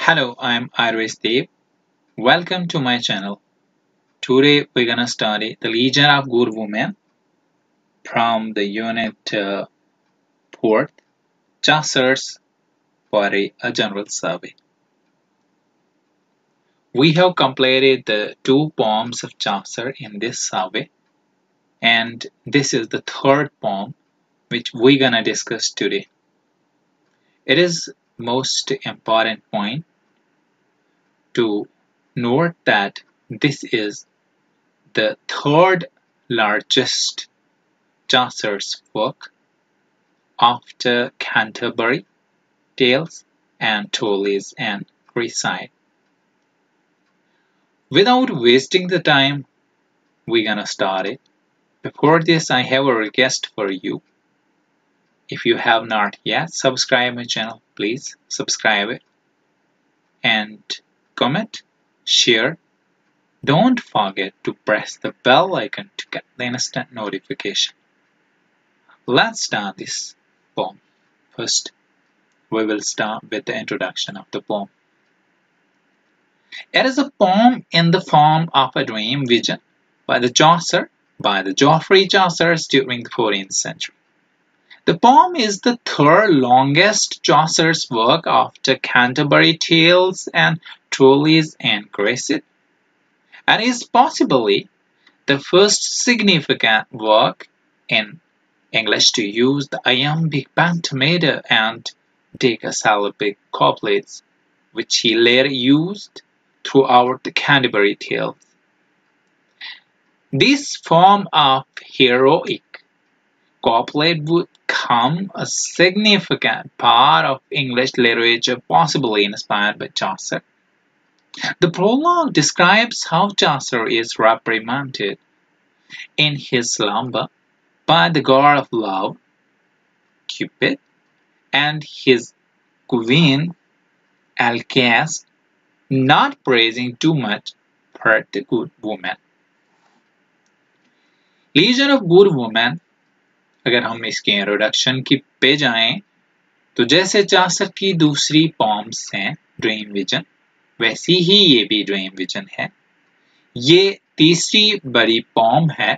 Hello, I'm Iris Dev. Welcome to my channel. Today we're gonna study the Legion of Good Women from the unit 4th, Chaucer's Poetry, a General Survey. We have completed the two poems of Chaucer in this survey, and this is the third poem which we're gonna discuss today. It is most important point to note that this is the third largest Chaucer's work after Canterbury Tales and Tolley's and Griside. Without wasting the time, we're gonna start it. Before this, I have a request for you. If you have not yet subscribed my channel, please subscribe it and comment, share. Don't forget to press the bell icon to get the instant notification. Let's start this poem. First, we will start with the introduction of the poem. It is a poem in the form of a dream vision by the Geoffrey Chaucer during the 14th century. The poem is the third longest Chaucer's work after Canterbury Tales and Tolley's and Griside, and is possibly the first significant work in English to use the iambic pentameter and decasyllabic couplets, which he later used throughout the Canterbury Tales. This form of heroic couplet would become a significant part of English literature, possibly inspired by Chaucer. The prologue describes how Chaucer is reprimanded in his slumber by the god of love, Cupid, and his queen, Alceste, not praising too much for the good woman. Legion of good women, अगर हम इसके introduction की पे जाएं तो जैसे Chaucer की दूसरी पॉम्स हैं ड्रीम विजन, वैसी ही ये भी ड्रीम विजन है। ये तीसरी बड़ी पॉम है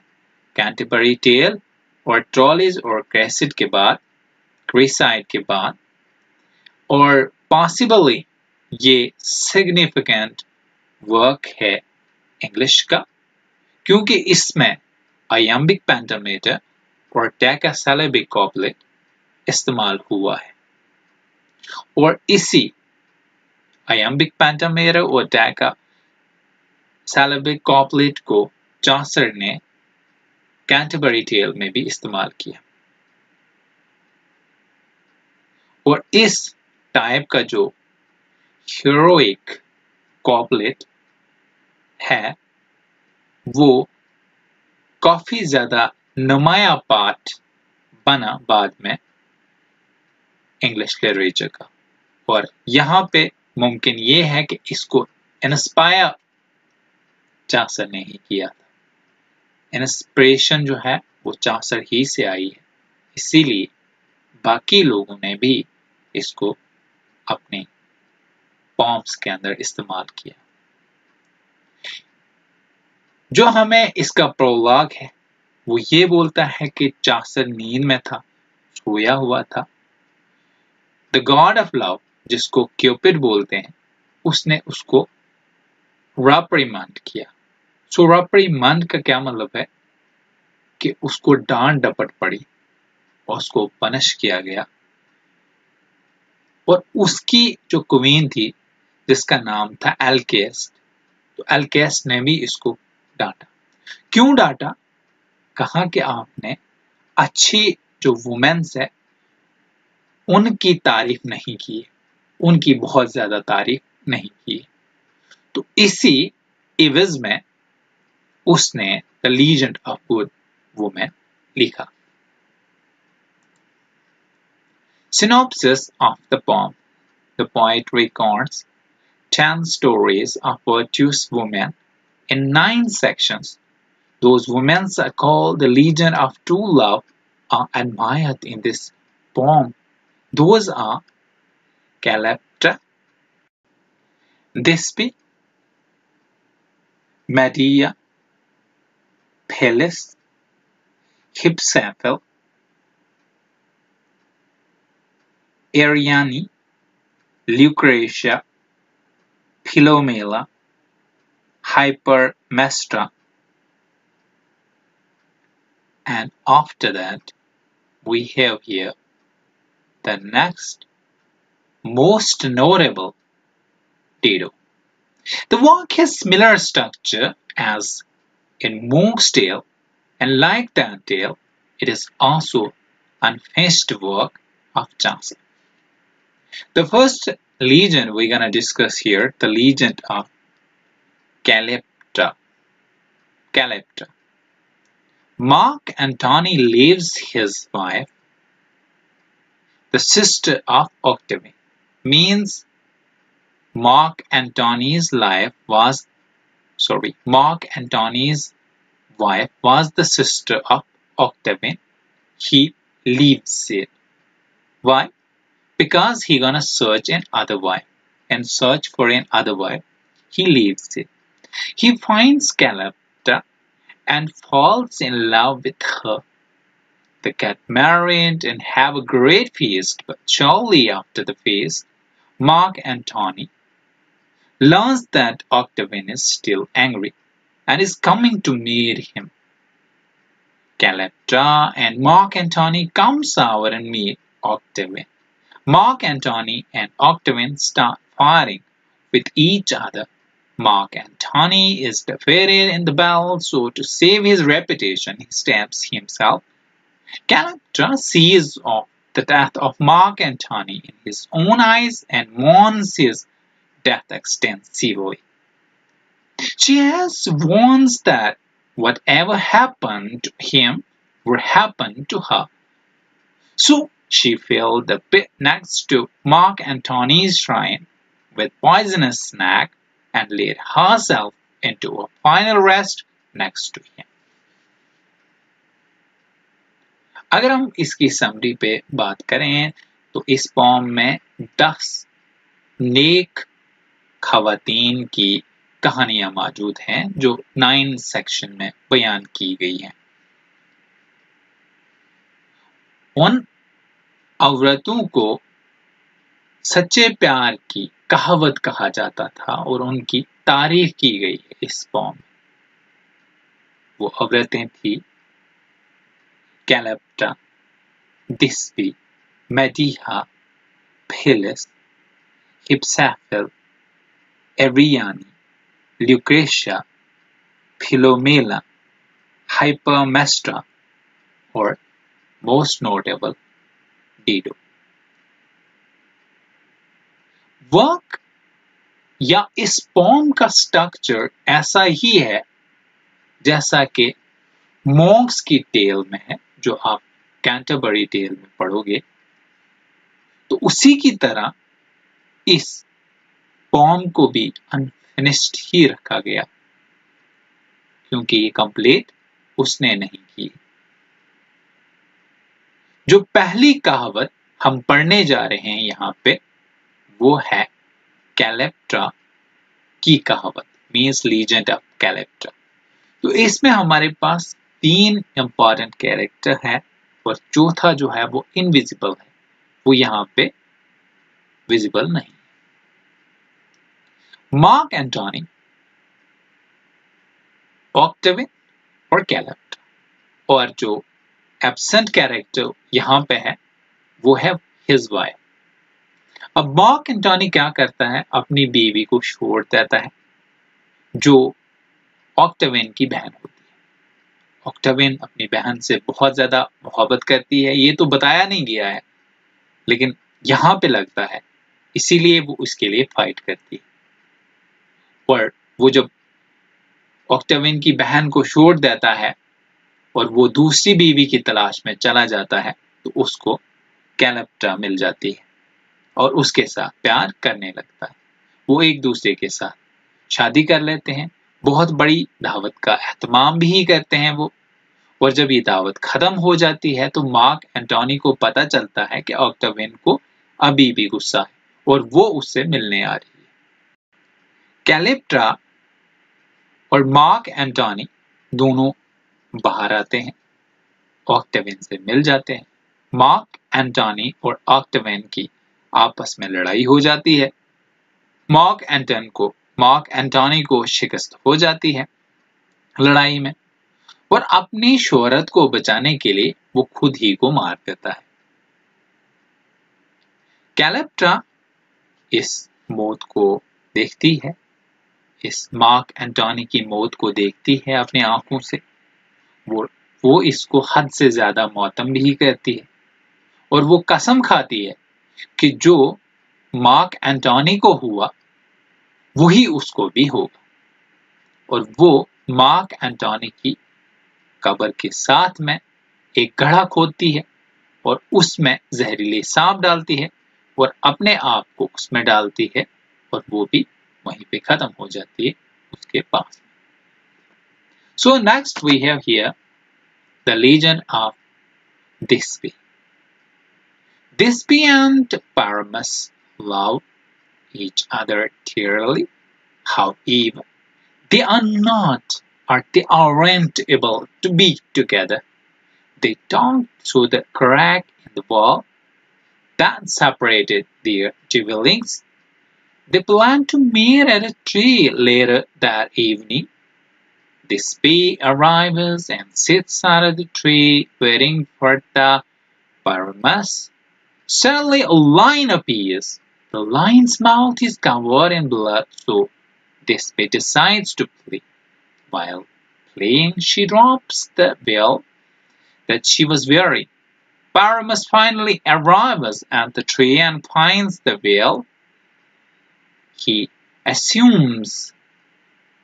कैंटरबरी टेल और ट्रॉलीज और ग्रिसाइड के बाद और पॉसिबली ये सिग्निफिकेंट वर्क है इंग्लिश का, क्योंकि इसमें iambic pentameter और decasyllabic couplet इस्तेमाल हुआ है और इसी iambic pentameter और decasyllabic couplet को चॉसर ने कैंटरबरी टेल में भी इस्तेमाल किया। और इस टाइप का जो heroic couplet है वो काफी ज्यादा नुमाया पार्ट बना बाद में इंग्लिश लिटरेचर का, और यहाँ पे मुमकिन ये है कि इसको इंस्पायर चासर ने ही किया था। इंस्पिरेशन जो है वो चासर ही से आई है, इसीलिए बाकी लोगों ने भी इसको अपने पॉम्स के अंदर इस्तेमाल किया। जो हमें इसका प्रोलॉग है वो ये बोलता है कि चासर नींद में था, सोया हुआ था। द गॉड ऑफ लव, जिसको क्यूपिड बोलते हैं, उसने उसको रेप्रिमांड किया। सो रेप्रिमांड का क्या मतलब है कि उसको डांट डपट पड़ी और उसको पनिश किया गया। और उसकी जो क्वीन थी जिसका नाम था एल्केस्ट, तो एल्केस्ट ने भी इसको डांटा। क्यों डांटा? कहा कि आपने अच्छी जो वुमेन्स है उनकी तारीफ नहीं की, उनकी बहुत ज्यादा तारीफ नहीं की। तो इसी एवज में उसने the legend of good women लिखा। Synopsis of the poem. The poet recounts 10 stories of virtuous women in 9 sections. Those women are called the legion of true love are admired in this poem. Those are Calyptra, Thisbe, Medea, Phyllis, Hypsipyle, Ariadne, Lucretia, Philomela, Hypermnestra, and after that we have here the next most notable, Dido. The work has similar structure as in Monk's Tale, and like that tale, it is also unfinished work of Chaucer. The first legend we're gonna discuss here, the legend of Calyptra. Mark Antony leaves his wife, the sister of Octavian. Means Mark Antony's wife was the sister of Octavian. He leaves it. Why? Because he gonna search another wife. And search for another wife. He leaves it. He finds Calyptra and falls in love with her. They get married and have a great feast, but shortly after the feast, Mark Antony learns that Octavian is still angry and is coming to meet him. Calyptra and Mark Antony comes over and meet Octavian. Mark Antony and Octavian start fighting with each other. Mark Antony is defeated in the battle, so to save his reputation, he stabs himself. Calyptra sees of the death of Mark Antony in his own eyes and mourns his death extensively. She has warns that whatever happened to him will happen to her. So she filled the pit next to Mark Antony's shrine with poisonous snake and laid herself into a final rest next to him. अगर हम इसकी summary पे बात करें तो इस pome में 10 नेक खवातीन की कहानियां मौजूद हैं जो 9 सेक्शन में बयान की गई हैं। उन औरतों को सच्चे प्यार की कहावत कहा जाता था और उनकी तारीफ की गई है इस पोम। वो औरतें थी Calyptra, Thisbe, Medea, Phyllis, Hypsipyle, Ariadne, Lucretia, Philomela, Hypermnestra, और most notable Dido. वर्क या इस पोम का स्ट्रक्चर ऐसा ही है जैसा कि मॉन्क्स की टेल में है, जो आप कैंटरबरी टेल में पढ़ोगे, तो उसी की तरह इस पोम को भी अनफिनिश्ड ही रखा गया क्योंकि ये कंप्लीट उसने नहीं की। जो पहली कहावत हम पढ़ने जा रहे हैं यहाँ पे वो है कैलिप्ट्रा की कहावत, मीन्स लीजेंड ऑफ कैलिप्ट्रा। तो इसमें हमारे पास 3 इंपॉर्टेंट कैरेक्टर है और चौथा जो है वो इनविजिबल है, वो यहाँ पे विजिबल नहीं। मार्क एंटोनी, ऑक्टेवियन और कैलिप्ट्रा, और जो एब्सेंट कैरेक्टर यहाँ पे है वो है हिज वाइफ। अब मार्क एंटोनी क्या करता है, अपनी बीवी को छोड़ देता है जो ऑक्टेवियन की बहन होती है। ऑक्टेवियन अपनी बहन से बहुत ज्यादा मोहब्बत करती है, ये तो बताया नहीं गया है लेकिन यहाँ पे लगता है, इसीलिए वो उसके लिए फाइट करती है। और वो जब ऑक्टेवियन की बहन को छोड़ देता है और वो दूसरी बीवी की तलाश में चला जाता है तो उसको कैलिप्ट्रा मिल जाती है और उसके साथ प्यार करने लगता है। वो एक दूसरे के साथ शादी कर लेते हैं, बहुत बड़ी दावत का एहतमाम भी करते हैं वो। और जब ये दावत खत्म हो जाती है तो मार्क एंटोनी को पता चलता है कि ऑक्टेवियन को अभी भी गुस्सा है और वो उससे मिलने आ रही है। कैलिप्ट्रा और मार्क एंटोनी दोनों बाहर आते हैं, ऑक्टेवियन से मिल जाते हैं। मार्क एंटोनी और ऑक्टेवियन की आपस में लड़ाई हो जाती है। मार्क एंटोनी को शिकस्त हो जाती है लड़ाई में, और अपनी शोहरत को बचाने के लिए वो खुद ही को मार देता है। कैलिप्ट्रा इस मौत को देखती है, इस मार्क एंटोनी की मौत को देखती है अपनी आंखों से। वो इसको हद से ज्यादा मौतम भी करती है, और वो कसम खाती है कि जो मार्क एंटोनी को हुआ वही उसको भी होगा। और वो मार्क एंटोनी की कब्र के साथ में एक गड्ढा खोदती है और उसमें जहरीले सांप डालती है और अपने आप को उसमें डालती है, और वो भी वहीं पे खत्म हो जाती है उसके पास। So next we have here the legend of Thisbe. Thisbe and Paramus love each other dearly. However, they aren't able to be together. They talk through the crack in the wall that separated their dwellings. They plan to meet at a tree later that evening. Thisbe arrives and sits under the tree waiting for the Paramus. Suddenly a lion appears. The lion's mouth is covered in blood, so Thisbe decides to flee. While fleeing, she drops the veil that she was wearing. Paramus finally arrives at the tree and finds the veil. He assumes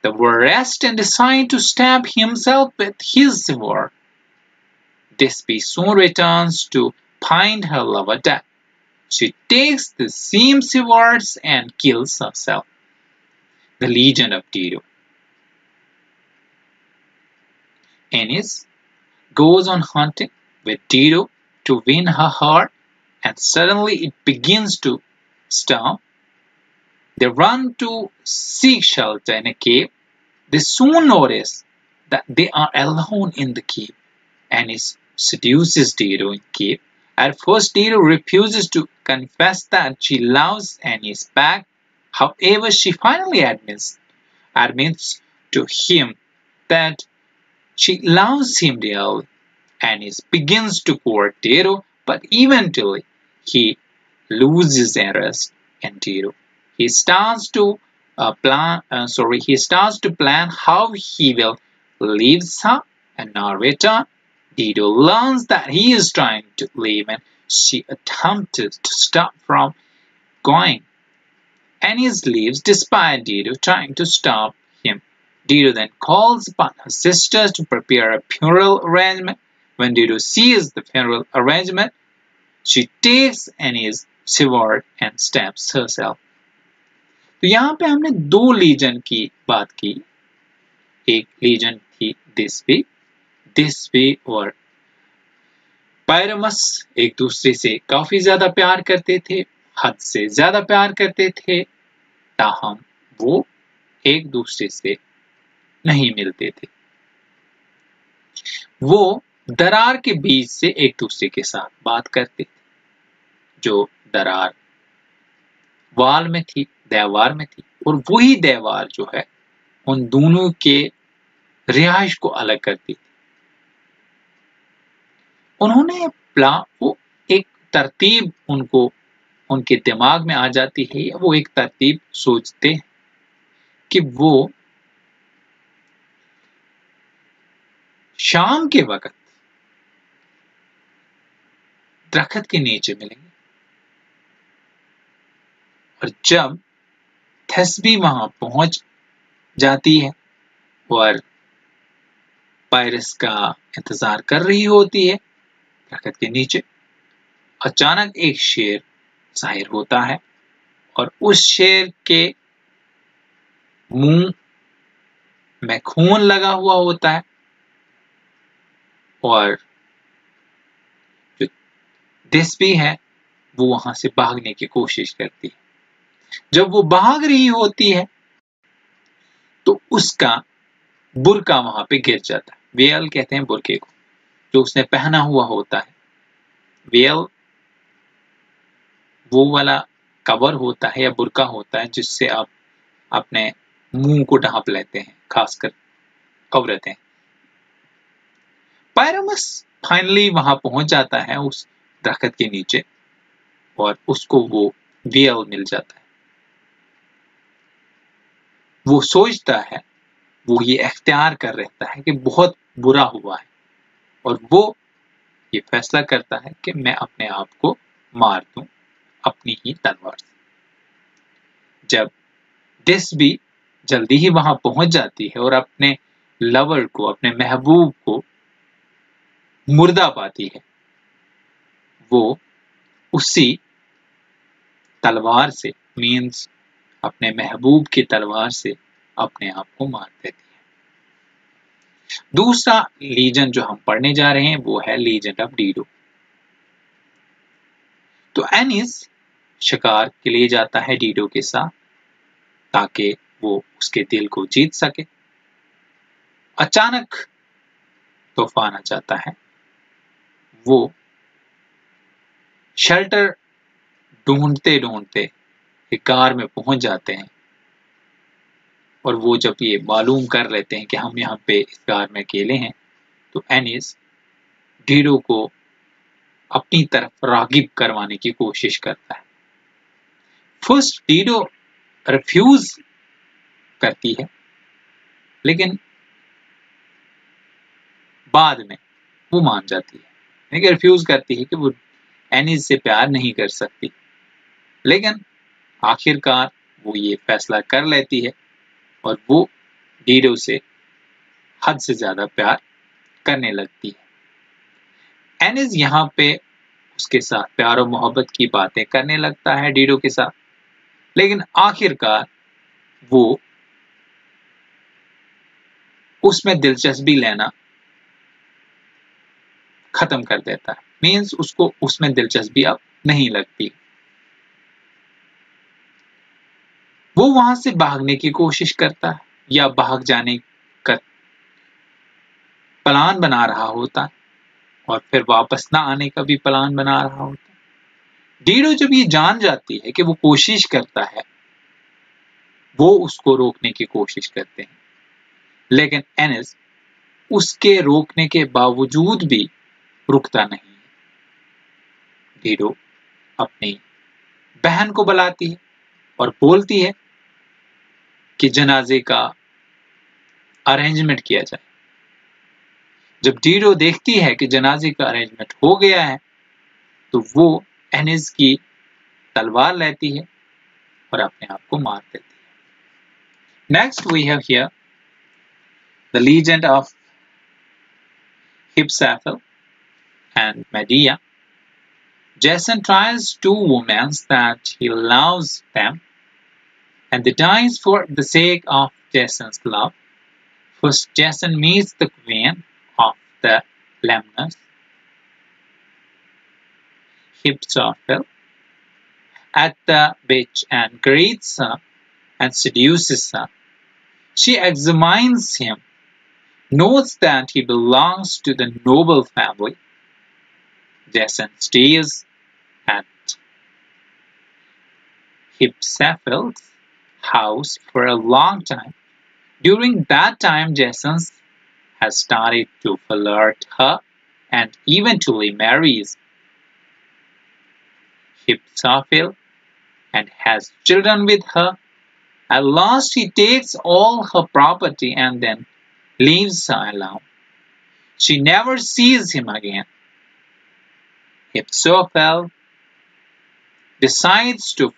the worst and decides to stab himself with his sword. Thisbe soon returns to find her lover dead. She takes the same sword and kills herself. The legend of Dido. Ennis goes on hunting with Dido to win her heart, and suddenly it begins to storm. They run to seek shelter in a cave. They soon notice that they are alone in the cave. Ennis seduces Dido in the cave. At first, Dido refuses to confess that she loves Ennis back. However, she finally admits to him that she loves him dearly. Ennis begins to court Dido, but eventually he loses interest in Dido. He starts to plan how he will leave her and not return. Dido learns that he is trying to leave, and she attempted to stop from going. Ennis leaves despite Dido trying to stop him. Dido then calls upon her sisters to prepare a funeral arrangement. When Dido sees the funeral arrangement, she takes Ennis' sword and stabs herself. तो यहाँ पे हमने दो legion की बात की। एक legion थी दिस्बे और पायरमस एक दूसरे से काफी ज्यादा प्यार करते थे, हद से ज्यादा प्यार करते थे, ताहम वो एक दूसरे से नहीं मिलते थे। वो दरार के बीच से एक दूसरे के साथ बात करते थे। जो दरार वाल में थी, देवार में थी, और वही देवार जो है उन दोनों के रिहाइश को अलग करती थी। उन्होंने वो एक तरतीब उनके दिमाग में आ जाती है, वो एक तरतीब सोचते हैं कि वो शाम के वक्त दरख्त के नीचे मिलेंगे, और जब थिस्बे वहां पहुंच जाती है और पायरस का इंतजार कर रही होती है दरख्त के नीचे, अचानक एक शेर जाहिर होता है और उस शेर के मुंह में खून लगा हुआ होता है, और जो थिस्बे है वो वहां से भागने की कोशिश करती है। जब वो भाग रही होती है उसका बुर्का वहां पे गिर जाता है। वेल कहते हैं बुर्के को, जो उसने पहना हुआ होता है। वेल वो वाला कवर होता है या बुर्का होता है जिससे आप अपने मुंह को ढांप लेते हैं, खासकर औरतें। पायरामस फाइनली वहां पहुंच जाता है उस दरख्त के नीचे और उसको वो वेल मिल जाता है। वो सोचता है, वो ये इख्तियार कर रहता है कि बहुत बुरा हुआ है और वो ये फैसला करता है कि मैं अपने आप को मार दूं अपनी ही तलवार से। जब डिस भी जल्दी ही वहां पहुंच जाती है और अपने लवर को, अपने महबूब को मुर्दा पाती है, वो उसी तलवार से, मीन्स अपने महबूब की तलवार से अपने आप को मार देती है। दूसरा लीजन जो हम पढ़ने जा रहे हैं वो है लीजेंड ऑफ डीडो। तो एनिस शिकार के लिए जाता है डीडो के साथ ताकि वो उसके दिल को जीत सके। अचानक तूफान आ जाता है। वो शेल्टर ढूंढते ढूंढते एक कार में पहुंच जाते हैं और वो जब ये मालूम कर लेते हैं कि हम यहाँ पे इस कार में अकेले हैं, तो एनिस डीडो को अपनी तरफ रागिब करवाने की कोशिश करता है। फर्स्ट डीडो रिफ्यूज करती है, लेकिन बाद में वो मान जाती है। लेकिन रिफ्यूज करती है कि वो एनिस से प्यार नहीं कर सकती, लेकिन आखिरकार वो ये फैसला कर लेती है और वो डीडो से हद से ज्यादा प्यार करने लगती है। एनिस यहाँ पे उसके साथ प्यार और मोहब्बत की बातें करने लगता है डीडो के साथ, लेकिन आखिरकार वो उसमें दिलचस्पी लेना खत्म कर देता है। मीन्स उसको उसमें दिलचस्पी अब नहीं लगती। वो वहां से भागने की कोशिश करता है या भाग जाने का प्लान बना रहा होता है और फिर वापस ना आने का भी प्लान बना रहा होता है। डीडो जब ये जान जाती है कि वो कोशिश करता है, वो उसको रोकने की कोशिश करते हैं, लेकिन एनिस उसके रोकने के बावजूद भी रुकता नहीं है। डीडो अपनी बहन को बुलाती है और बोलती है कि जनाजे का अरेंजमेंट किया जाए। जब डीडो देखती है कि जनाजे का अरेंजमेंट हो गया है, तो वो एनिस की तलवार लेती है और अपने आप को मार देती है। Next we have here the legend of Hipsaphyl and Medea. Jason tries two women that he loves them, and they dies for the sake of Jason's love. First, Jason meets the queen of the Lemnos, Hipsaphyl, at the beach and greets her and seduces her. She examines him, notes that he belongs to the noble family. Jason stays at Hipsaphyl's house for a long time. During that time, Jason has started to flirt her and eventually marries Hipsaphyl and has children with her. At last, he takes all her property and then leaves her alone. She never sees him again. Hipsaphyl decides to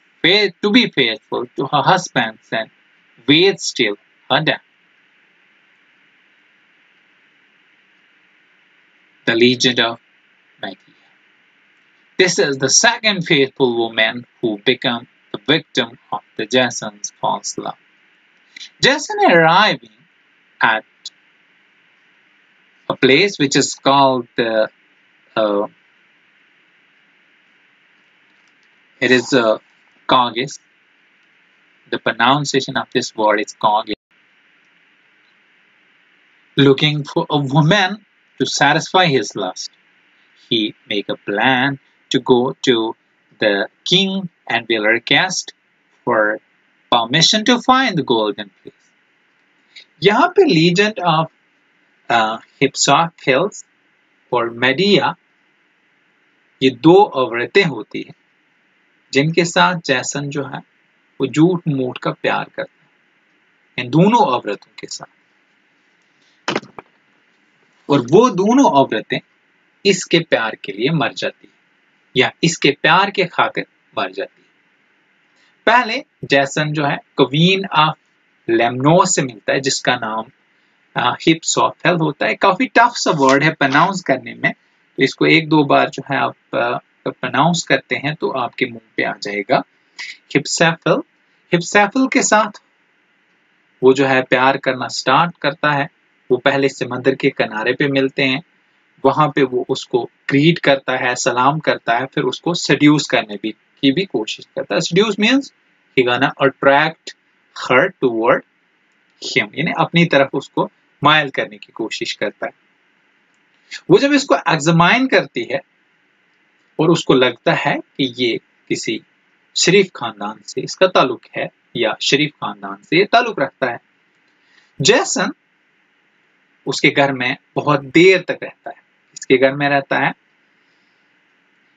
be faithful to her husband and waits till her death. The Legend of Medea. This is the second faithful woman who became the victim of the Jason's false love. Jason arriving at a place which is called it is Kagis. The pronunciation of this word is Kagis. looking for a woman to satisfy his lust. He make a plan to go to the king and will request for permission to find the golden fleece. यहाँ पे legend of Hypsipyles और media ये दो औरतें होती हैं जिनके साथ जैसन जो है वो झूठ मूठ का प्यार करता है इन दोनों औरतों के साथ, और वो दोनों औरतें इसके प्यार के लिए मर जाती है या इसके प्यार के खातिर मर जाती है। पहले जैसन जो है क्वीन ऑफ लेमनोस से मिलता है जिसका नाम हिप्सोफेल होता है। काफी टफ सा वर्ड है प्रोनाउंस करने में, तो इसको एक दो बार जो है आप प्रोनाउंस करते हैं तो आपके मुंह पे आ जाएगा हिप्सोफेल। हिप्सोफेल के साथ वो जो है प्यार करना स्टार्ट करता है। वो पहले समंदर के किनारे पे मिलते हैं, वहां पे वो उसको ग्रीट करता है, सलाम करता है, फिर उसको सेड्यूस करने की भी कोशिश करता है। Seduces means he gonna attract her toward him, यानी अपनी तरफ उसको मायल करने की कोशिश करता है। वो जब इसको एग्जामाइन करती है और उसको लगता है कि ये किसी शरीफ खानदान से इसका ताल्लुक है या शरीफ खानदान से ये ताल्लुक रखता है, जैसन उसके घर में बहुत देर तक रहता है। इसके घर में रहता है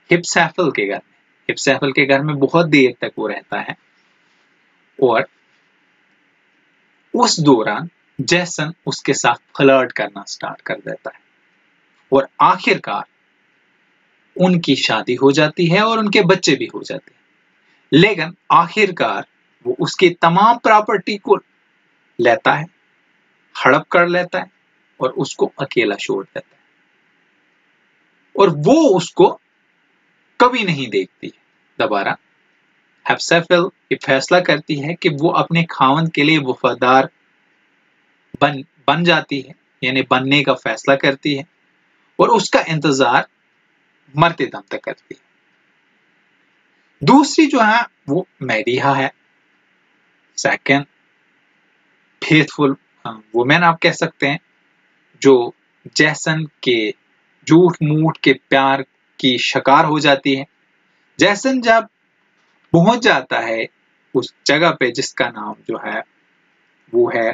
हिप्सोफेल के घर में। हिप्सोफेल के घर में बहुत देर तक वो रहता है और उस दौरान जैसन उसके साथ फ्लर्ट करना स्टार्ट कर देता है और आखिरकार उनकी शादी हो जाती है और उनके बच्चे भी हो जाते हैं। लेकिन आखिरकार वो उसकी तमाम प्रॉपर्टी को लेता है, हड़प कर लेता है और उसको अकेला छोड़ देता है और वो उसको कभी नहीं देखती है दोबारा। हिप्सोफेल ये फैसला करती है कि वो अपने खावंद के लिए वफादार बन जाती है, यानी बनने का फैसला करती है और उसका इंतजार मरते दम तक करती है। दूसरी जो है वो मेडिया है, सेकंड फेथफुल वुमेन आप कह सकते हैं, जो जैसन के झूठ मूठ के प्यार की शिकार हो जाती है। जैसन जब पहुंच जाता है उस जगह पे जिसका नाम जो है वो है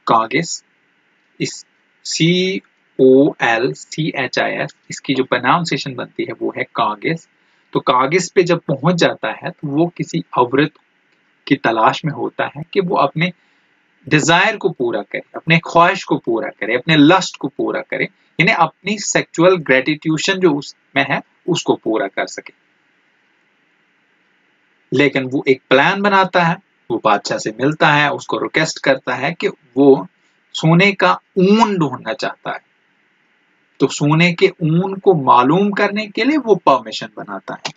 कागिस, इस COLCHIS, इसकी जो प्रोनाउंसिएशन बनती है वो है कागिस। तो कागिस पे जब पहुंच जाता है तो वो किसी औरत की तलाश में होता है कि वो अपने डिजायर को पूरा करे, अपने ख्वाहिश को पूरा करे, अपने लस्ट को पूरा करे, यानी अपनी सेक्सुअल ग्रेटिट्यूशन जो उसमें है उसको पूरा कर सके। लेकिन वो एक प्लान बनाता है, वो बादशाह से मिलता है, उसको रिक्वेस्ट करता है कि वो सोने का ऊन ढूंढना चाहता है। तो सोने के ऊन को मालूम करने के लिए वो परमिशन बनाता है।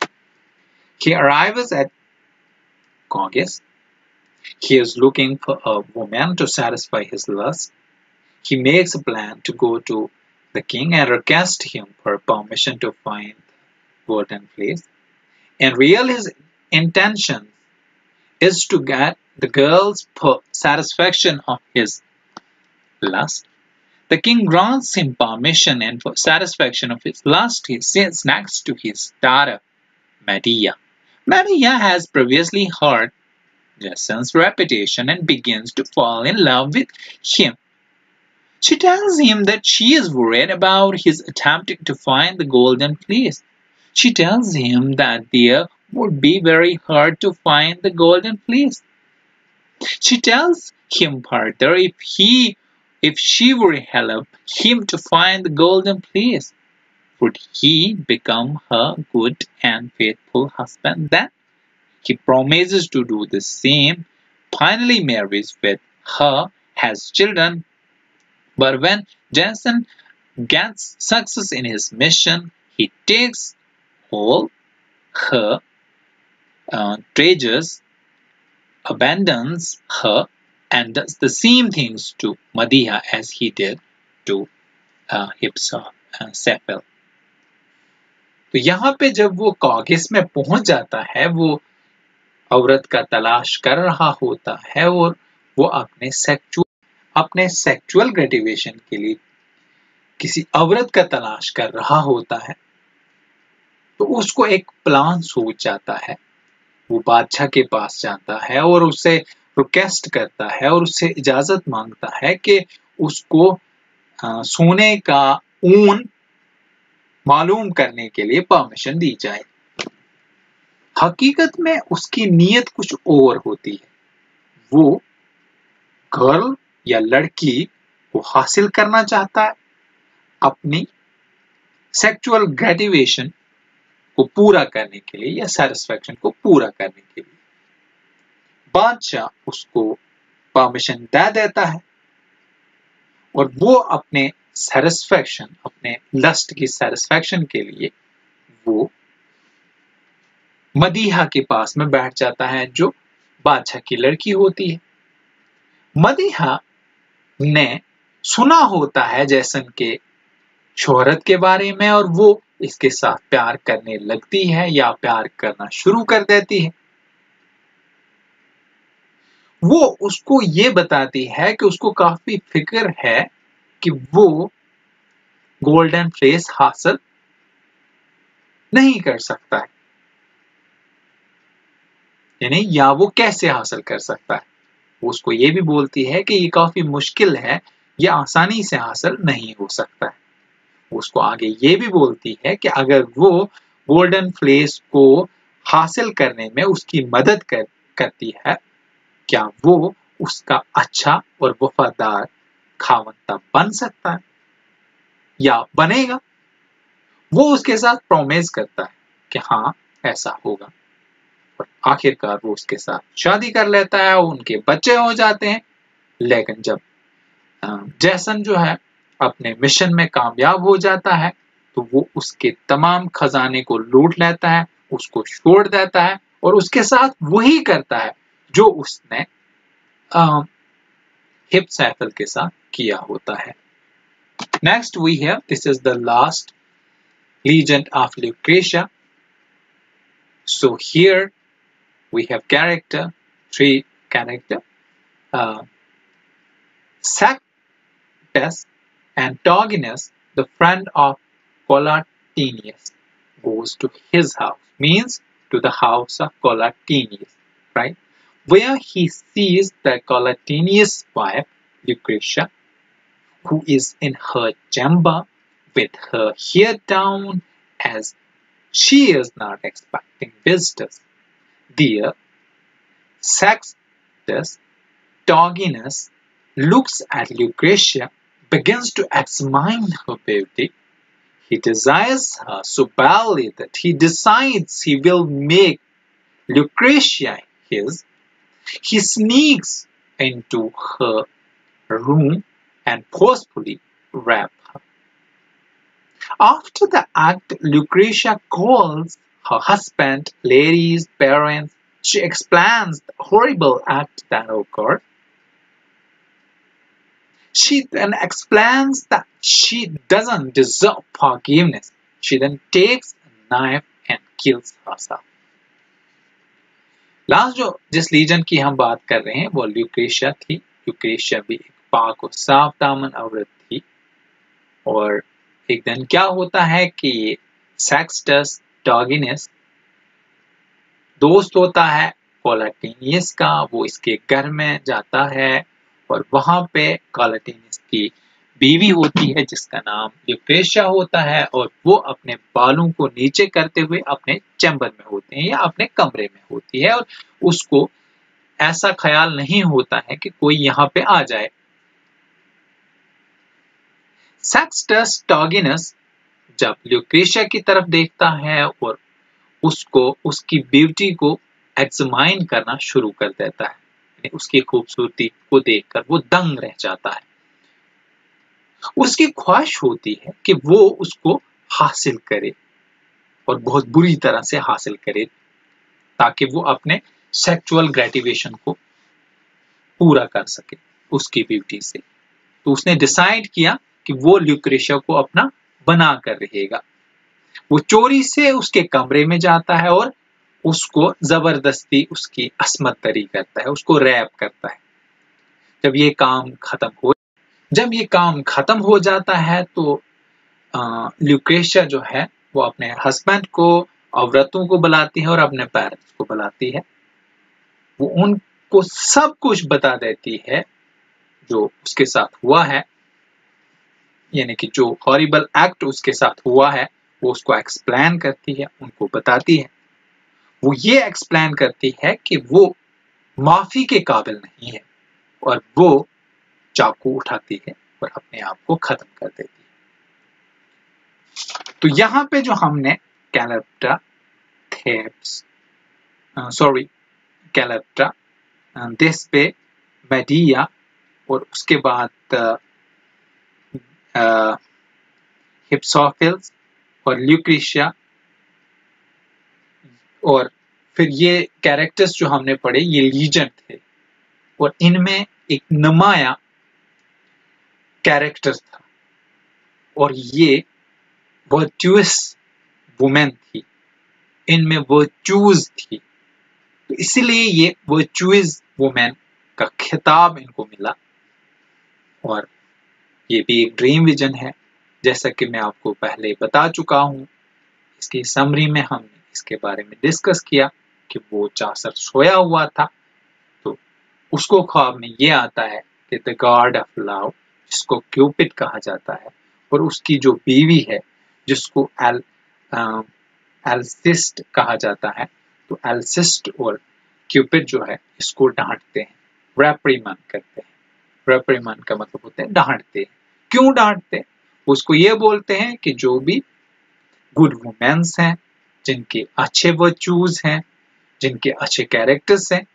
He arrives at Kagis. He is looking for a woman to satisfy his lust. He makes a plan to go to the king and request him for permission to find golden fleece. In real, his intention is to get the girl's satisfaction of his lust. The king grants him permission, and for satisfaction of his lust, he sits next to his daughter, Medea. Medea has previously heard Jason's reputation and begins to fall in love with him. She tells him that she is worried about his attempting to find the golden fleece. She tells him that there would be very hard to find the golden fleece. She tells him further if she were help him to find the golden fleece, would he become her good and faithful husband then? He promises to do the same, finally marries with her, has children. But when Jensen gets success in his mission, he takes all her treasures, abandons her, and does the same things to Medea as he did to Hypsipyles. तो यहाँ पे जब वो कागिस में पहुंच जाता है, वो औरत का तलाश कर रहा होता है और वो अपने सेक्सुअल अपने सेक्सुअल ग्रेटिफिकेशन के लिए किसी औरत का तलाश कर रहा होता है तो उसको एक प्लान सूझ जाता है। वो बादशाह के पास जाता है और उससे रिक्वेस्ट करता है और उससे इजाजत मांगता है कि उसको सोने का ऊन मालूम करने के लिए परमिशन दी जाए। हकीकत में उसकी नीयत कुछ और होती है। वो गर्ल या लड़की को हासिल करना चाहता है, अपनी सेक्सुअल ग्रेटिफिकेशन को पूरा करने के लिए या सेटिस्फैक्शन को पूरा करने के लिए। बादशाह उसको परमिशन दे देता है और वो अपने सेटिस्फैक्शन, अपने लस्ट की सेटिस्फैक्शन के लिए वो मदीहा के पास में बैठ जाता है जो बादशाह की लड़की होती है। मदीहा ने सुना होता है जैसन के शोहरत के बारे में और वो इसके साथ प्यार करने लगती है या प्यार करना शुरू कर देती है। वो उसको ये बताती है कि उसको काफी फिक्र है कि वो गोल्डन फ्लेस हासिल नहीं कर सकता है, यानी या वो कैसे हासिल कर सकता है। वो उसको ये भी बोलती है कि ये काफी मुश्किल है, ये आसानी से हासिल नहीं हो सकता है। उसको आगे ये भी बोलती है कि अगर वो गोल्डन फ्लेस को हासिल करने में उसकी मदद करती है, क्या वो उसका अच्छा और वफादार खावंता बन सकता है या बनेगा। वो उसके साथ प्रॉमिस करता है कि हाँ ऐसा होगा और आखिरकार वो उसके साथ शादी कर लेता है, उनके बच्चे हो जाते हैं। लेकिन जब जैसन जो है अपने मिशन में कामयाब हो जाता है तो वो उसके तमाम खजाने को लूट लेता है, उसको छोड़ देता है और उसके साथ वही करता है जो उसने हिप्सैफल के साथ किया होता है। Next we have, this is the last legend of Lucretia. So here we have three character, Sactus Antigonus, the friend of Collatinus, goes to his house, means to the house of Collatinus, right? Where he sees the Collatinus' wife, Lucretia, who is in her chamber with her hair down as she is not expecting visitors. There, Sextus Antigonus looks at Lucretia, begins to examine her beauty. He desires her so badly that he decides he will make Lucretia his. He sneaks into her room and forcefully rapes her. After the act, Lucretia calls her husband, Larry's parents. She explains the horrible act that occurred. She then explains that she doesn't deserve forgiveness. She then takes a knife and kills herself. Last जो जिस legion की हम बात कर रहे हैं वो ल्यूक्रेशिया थी। ल्यूक्रेशिया भी एक पाक और साफ दामन औरत थी और एक दिन क्या होता है कि सेक्सटस एंटिगोनस दोस्त होता है कोलाटिनियस का, वो इसके घर में जाता है और वहां पे कोलाटिनियस की बीवी होती है जिसका नाम ल्यूक्रेशिया होता है और वो अपने बालों को नीचे करते हुए अपने चैम्बर में होते हैं या अपने कमरे में होती है और उसको ऐसा ख्याल नहीं होता है कि कोई यहाँ पे आ जाए। सेक्सटस एंटिगोनस जब ल्यूक्रेशिया की तरफ देखता है और उसको उसकी ब्यूटी को एग्जामाइन करना शुरू कर देता है, उसकी खूबसूरती को देखकर वो दंग रह जाता है। उसकी ख्वाहिश होती है कि वो उसको हासिल करे और बहुत बुरी तरह से हासिल करे ताकि वो अपने सेक्सुअल ग्रेटिफिकेशन को पूरा कर सके उसकी ब्यूटी से। तो उसने डिसाइड किया कि वो ल्यूक्रेशिया को अपना बना कर रहेगा। वो चोरी से उसके कमरे में जाता है और उसको जबरदस्ती उसकी अस्मत तरी करता है, उसको रैप करता है। जब ये काम खत्म हो जाता है तो ल्यूक्रेशिया जो है वो अपने हस्बैंड को और व्रतों को बुलाती है और अपने पेरेंट्स को बुलाती है। वो उनको सब कुछ बता देती है जो उसके साथ हुआ है, यानी कि जो हॉरिबल एक्ट उसके साथ हुआ है वो उसको एक्सप्लेन करती है, उनको बताती है। वो ये एक्सप्लेन करती है कि वो माफी के काबिल नहीं है और वो चाकू उठाती है और अपने आप को खत्म कर देती है। तो यहाँ पे जो हमने कैलेप्टा देस्पे, मेडिया और उसके बाद हिप्सोफिल्स और ल्यूक्रेशिया और फिर ये कैरेक्टर्स जो हमने पढ़े ये लीजेंड थे और इनमें एक नमाया कैरेक्टर था और ये वर्चुअस वुमेन थी, इनमें वर्चूज थी, तो इसीलिए ये वर्चुअस वुमेन का खिताब इनको मिला। और ये भी एक ड्रीम विजन है, जैसा कि मैं आपको पहले बता चुका हूं। इसकी समरी में हमने इसके बारे में डिस्कस किया कि वो चासर सोया हुआ था तो उसको ख्वाब में ये आता है कि द गॉड ऑफ लव, जिसको क्यूपिड कहा जाता है, और उसकी जो बीवी है जिसको एल्सिस्ट कहा जाता है, तो एल्सिस्ट और क्यूपिड जो है इसको डांटते हैं, रेप्रिमैंड करते हैं। रेप्रिमैंड का मतलब होता है डांटते हैं। क्यों डांटते हैं? उसको ये बोलते हैं कि जो भी गुड वुमेन्स हैं, जिनके अच्छे वर्चूज हैं, जिनके अच्छे कैरेक्टर्स हैं,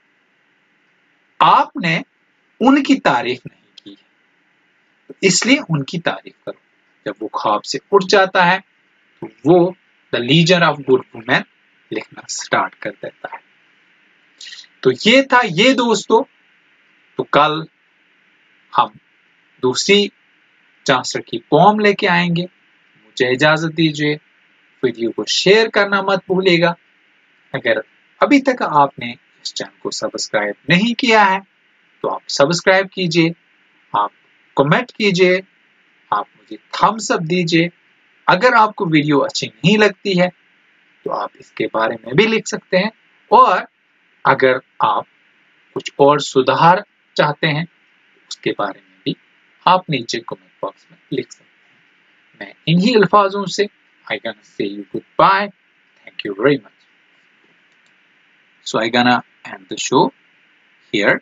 आपने उनकी तारीफ नहीं की है, तो इसलिए उनकी तारीफ करो। जब वो ख्वाब से उठ जाता है तो वो the legion of good women लिखना स्टार्ट कर देता है। तो ये था ये दोस्तों। तो कल हम दूसरी चांसलर की पोम लेके आएंगे। मुझे इजाजत दीजिए। वीडियो को शेयर करना मत भूलिएगा। अगर अभी तक आपने इस चैनल को सब्सक्राइब नहीं किया है तो आप सब्सक्राइब कीजिए, आप कमेंट कीजिए, आप मुझे थम्स अप दीजिए। अगर आपको वीडियो अच्छी नहीं लगती है तो आप इसके बारे में भी लिख सकते हैं, और अगर आप कुछ और सुधार चाहते हैं उसके बारे में भी आप नीचे कमेंट बॉक्स में लिख सकते हैं। मैं इन्हीं अल्फाजों से I gonna say you goodbye. Thank you very much. So I gonna end the show here.